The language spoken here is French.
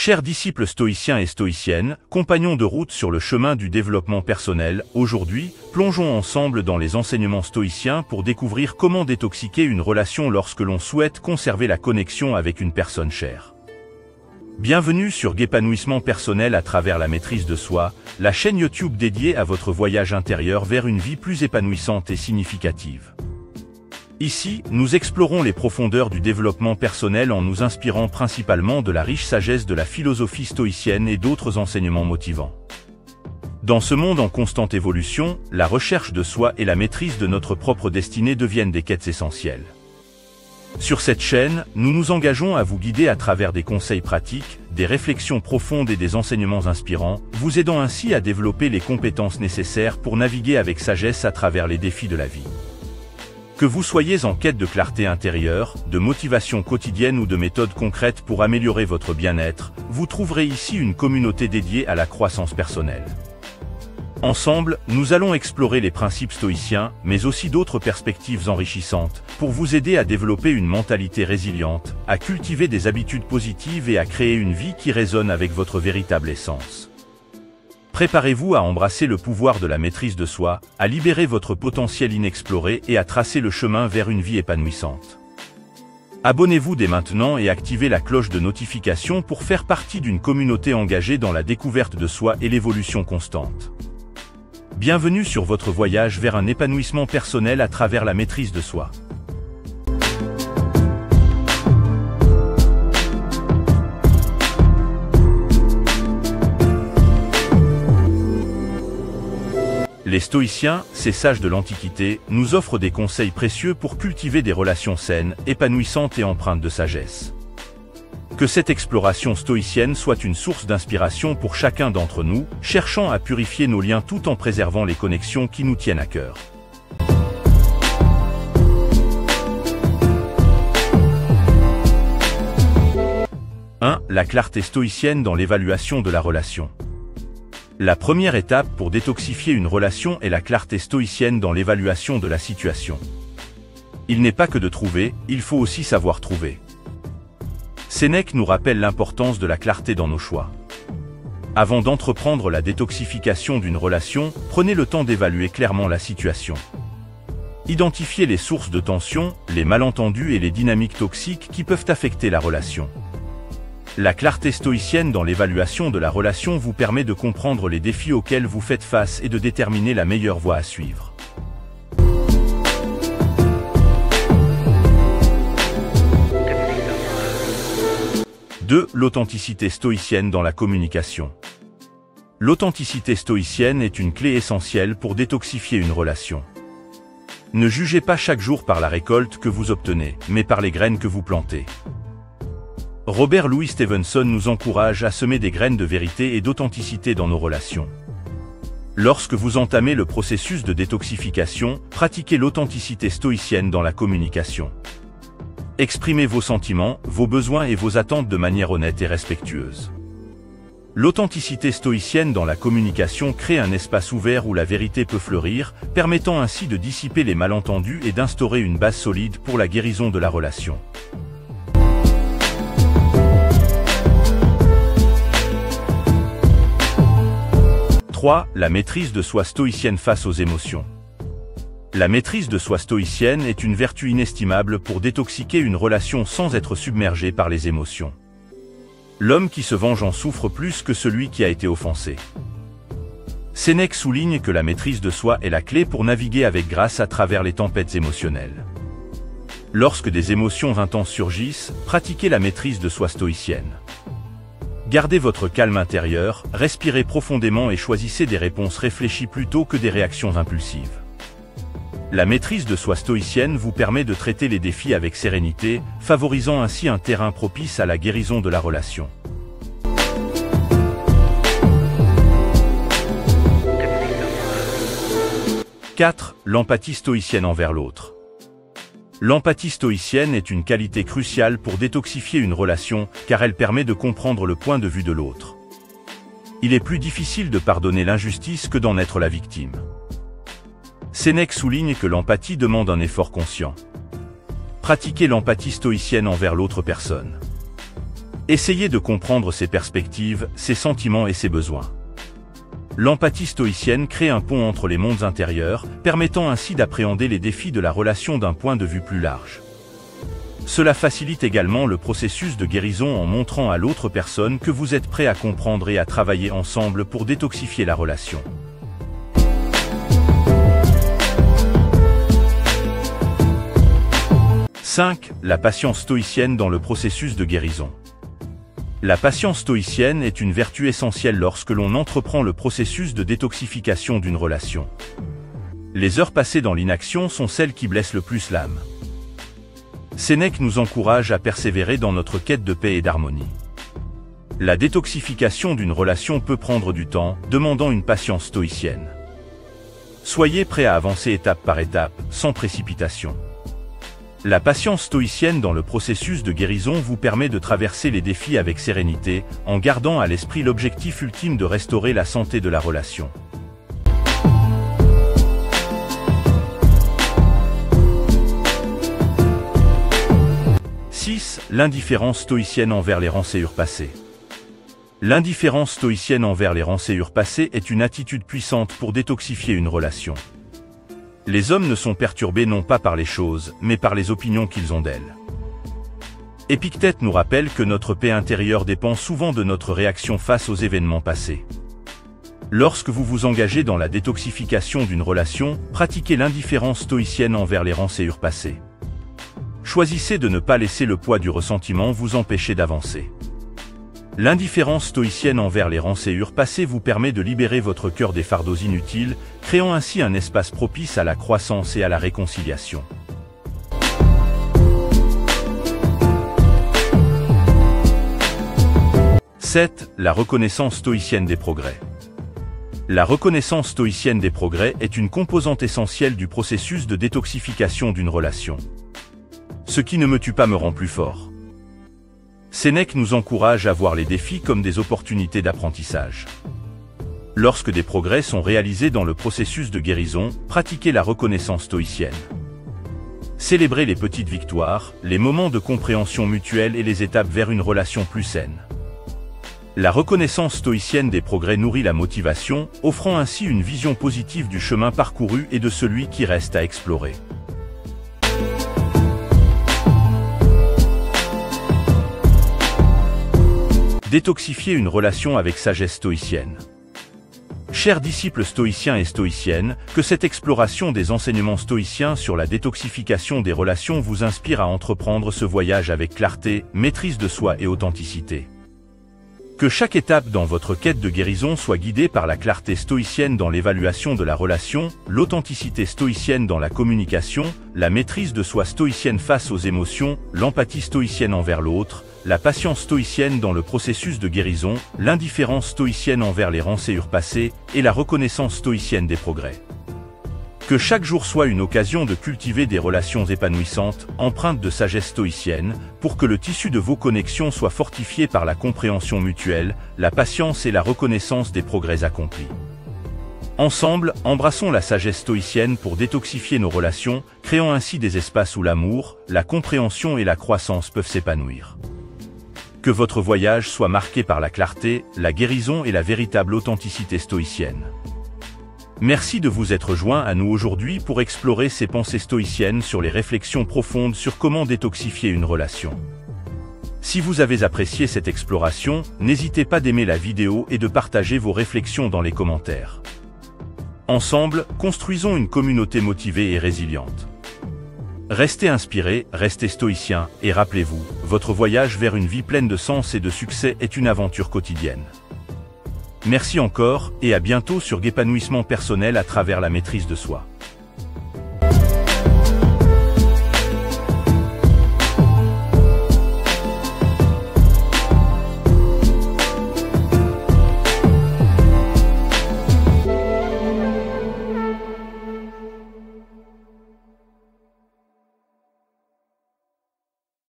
Chers disciples stoïciens et stoïciennes, compagnons de route sur le chemin du développement personnel, aujourd'hui, plongeons ensemble dans les enseignements stoïciens pour découvrir comment détoxiquer une relation lorsque l'on souhaite conserver la connexion avec une personne chère. Bienvenue sur Épanouissement personnel à travers la maîtrise de soi, la chaîne YouTube dédiée à votre voyage intérieur vers une vie plus épanouissante et significative. Ici, nous explorons les profondeurs du développement personnel en nous inspirant principalement de la riche sagesse de la philosophie stoïcienne et d'autres enseignements motivants. Dans ce monde en constante évolution, la recherche de soi et la maîtrise de notre propre destinée deviennent des quêtes essentielles. Sur cette chaîne, nous nous engageons à vous guider à travers des conseils pratiques, des réflexions profondes et des enseignements inspirants, vous aidant ainsi à développer les compétences nécessaires pour naviguer avec sagesse à travers les défis de la vie. Que vous soyez en quête de clarté intérieure, de motivation quotidienne ou de méthodes concrètes pour améliorer votre bien-être, vous trouverez ici une communauté dédiée à la croissance personnelle. Ensemble, nous allons explorer les principes stoïciens, mais aussi d'autres perspectives enrichissantes, pour vous aider à développer une mentalité résiliente, à cultiver des habitudes positives et à créer une vie qui résonne avec votre véritable essence. Préparez-vous à embrasser le pouvoir de la maîtrise de soi, à libérer votre potentiel inexploré et à tracer le chemin vers une vie épanouissante. Abonnez-vous dès maintenant et activez la cloche de notification pour faire partie d'une communauté engagée dans la découverte de soi et l'évolution constante. Bienvenue sur votre voyage vers un épanouissement personnel à travers la maîtrise de soi. Les stoïciens, ces sages de l'Antiquité, nous offrent des conseils précieux pour cultiver des relations saines, épanouissantes et empreintes de sagesse. Que cette exploration stoïcienne soit une source d'inspiration pour chacun d'entre nous, cherchant à purifier nos liens tout en préservant les connexions qui nous tiennent à cœur. La clarté stoïcienne dans l'évaluation de la relation. La première étape pour détoxifier une relation est la clarté stoïcienne dans l'évaluation de la situation. Il n'est pas que de trouver, il faut aussi savoir trouver. Sénèque nous rappelle l'importance de la clarté dans nos choix. Avant d'entreprendre la détoxification d'une relation, prenez le temps d'évaluer clairement la situation. Identifiez les sources de tension, les malentendus et les dynamiques toxiques qui peuvent affecter la relation. La clarté stoïcienne dans l'évaluation de la relation vous permet de comprendre les défis auxquels vous faites face et de déterminer la meilleure voie à suivre. 2. L'authenticité stoïcienne dans la communication. L'authenticité stoïcienne est une clé essentielle pour détoxifier une relation. Ne jugez pas chaque jour par la récolte que vous obtenez, mais par les graines que vous plantez. Robert Louis Stevenson nous encourage à semer des graines de vérité et d'authenticité dans nos relations. Lorsque vous entamez le processus de détoxification, pratiquez l'authenticité stoïcienne dans la communication. Exprimez vos sentiments, vos besoins et vos attentes de manière honnête et respectueuse. L'authenticité stoïcienne dans la communication crée un espace ouvert où la vérité peut fleurir, permettant ainsi de dissiper les malentendus et d'instaurer une base solide pour la guérison de la relation. 3. La maîtrise de soi stoïcienne face aux émotions. La maîtrise de soi stoïcienne est une vertu inestimable pour détoxiquer une relation sans être submergé par les émotions. L'homme qui se venge en souffre plus que celui qui a été offensé. Sénèque souligne que la maîtrise de soi est la clé pour naviguer avec grâce à travers les tempêtes émotionnelles. Lorsque des émotions intenses surgissent, pratiquez la maîtrise de soi stoïcienne. Gardez votre calme intérieur, respirez profondément et choisissez des réponses réfléchies plutôt que des réactions impulsives. La maîtrise de soi stoïcienne vous permet de traiter les défis avec sérénité, favorisant ainsi un terrain propice à la guérison de la relation. 4. L'empathie stoïcienne envers l'autre. L'empathie stoïcienne est une qualité cruciale pour détoxifier une relation, car elle permet de comprendre le point de vue de l'autre. Il est plus difficile de pardonner l'injustice que d'en être la victime. Sénèque souligne que l'empathie demande un effort conscient. Pratiquez l'empathie stoïcienne envers l'autre personne. Essayez de comprendre ses perspectives, ses sentiments et ses besoins. L'empathie stoïcienne crée un pont entre les mondes intérieurs, permettant ainsi d'appréhender les défis de la relation d'un point de vue plus large. Cela facilite également le processus de guérison en montrant à l'autre personne que vous êtes prêt à comprendre et à travailler ensemble pour détoxifier la relation. « 5. La patience stoïcienne dans le processus de guérison. La patience stoïcienne est une vertu essentielle lorsque l'on entreprend le processus de détoxification d'une relation. Les heures passées dans l'inaction sont celles qui blessent le plus l'âme. Sénèque nous encourage à persévérer dans notre quête de paix et d'harmonie. La détoxification d'une relation peut prendre du temps, demandant une patience stoïcienne. Soyez prêts à avancer étape par étape, sans précipitation. La patience stoïcienne dans le processus de guérison vous permet de traverser les défis avec sérénité, en gardant à l'esprit l'objectif ultime de restaurer la santé de la relation. « 6. L'indifférence stoïcienne envers les rançures passées. L'indifférence stoïcienne envers les rançures passées est une attitude puissante pour détoxifier une relation. Les hommes ne sont perturbés non pas par les choses, mais par les opinions qu'ils ont d'elles. Épictète nous rappelle que notre paix intérieure dépend souvent de notre réaction face aux événements passés. Lorsque vous vous engagez dans la détoxification d'une relation, pratiquez l'indifférence stoïcienne envers les rançures passées. Choisissez de ne pas laisser le poids du ressentiment vous empêcher d'avancer. L'indifférence stoïcienne envers les rançures passées vous permet de libérer votre cœur des fardeaux inutiles, créant ainsi un espace propice à la croissance et à la réconciliation. « 7. La reconnaissance stoïcienne des progrès. La reconnaissance stoïcienne des progrès est une composante essentielle du processus de détoxification d'une relation. Ce qui ne me tue pas me rend plus fort. Sénèque nous encourage à voir les défis comme des opportunités d'apprentissage. Lorsque des progrès sont réalisés dans le processus de guérison, pratiquez la reconnaissance stoïcienne. Célébrez les petites victoires, les moments de compréhension mutuelle et les étapes vers une relation plus saine. La reconnaissance stoïcienne des progrès nourrit la motivation, offrant ainsi une vision positive du chemin parcouru et de celui qui reste à explorer. Détoxifier une relation avec sagesse stoïcienne. Chers disciples stoïciens et stoïciennes, que cette exploration des enseignements stoïciens sur la détoxification des relations vous inspire à entreprendre ce voyage avec clarté, maîtrise de soi et authenticité. Que chaque étape dans votre quête de guérison soit guidée par la clarté stoïcienne dans l'évaluation de la relation, l'authenticité stoïcienne dans la communication, la maîtrise de soi stoïcienne face aux émotions, l'empathie stoïcienne envers l'autre, la patience stoïcienne dans le processus de guérison, l'indifférence stoïcienne envers les rançures passées et la reconnaissance stoïcienne des progrès. Que chaque jour soit une occasion de cultiver des relations épanouissantes, empreintes de sagesse stoïcienne, pour que le tissu de vos connexions soit fortifié par la compréhension mutuelle, la patience et la reconnaissance des progrès accomplis. Ensemble, embrassons la sagesse stoïcienne pour détoxifier nos relations, créant ainsi des espaces où l'amour, la compréhension et la croissance peuvent s'épanouir. Que votre voyage soit marqué par la clarté, la guérison et la véritable authenticité stoïcienne. Merci de vous être joint à nous aujourd'hui pour explorer ces pensées stoïciennes sur les réflexions profondes sur comment détoxifier une relation. Si vous avez apprécié cette exploration, n'hésitez pas d'aimer la vidéo et de partager vos réflexions dans les commentaires. Ensemble, construisons une communauté motivée et résiliente. Restez inspirés, restez stoïciens, et rappelez-vous, votre voyage vers une vie pleine de sens et de succès est une aventure quotidienne. Merci encore, et à bientôt sur Épanouissement personnel à travers la maîtrise de soi.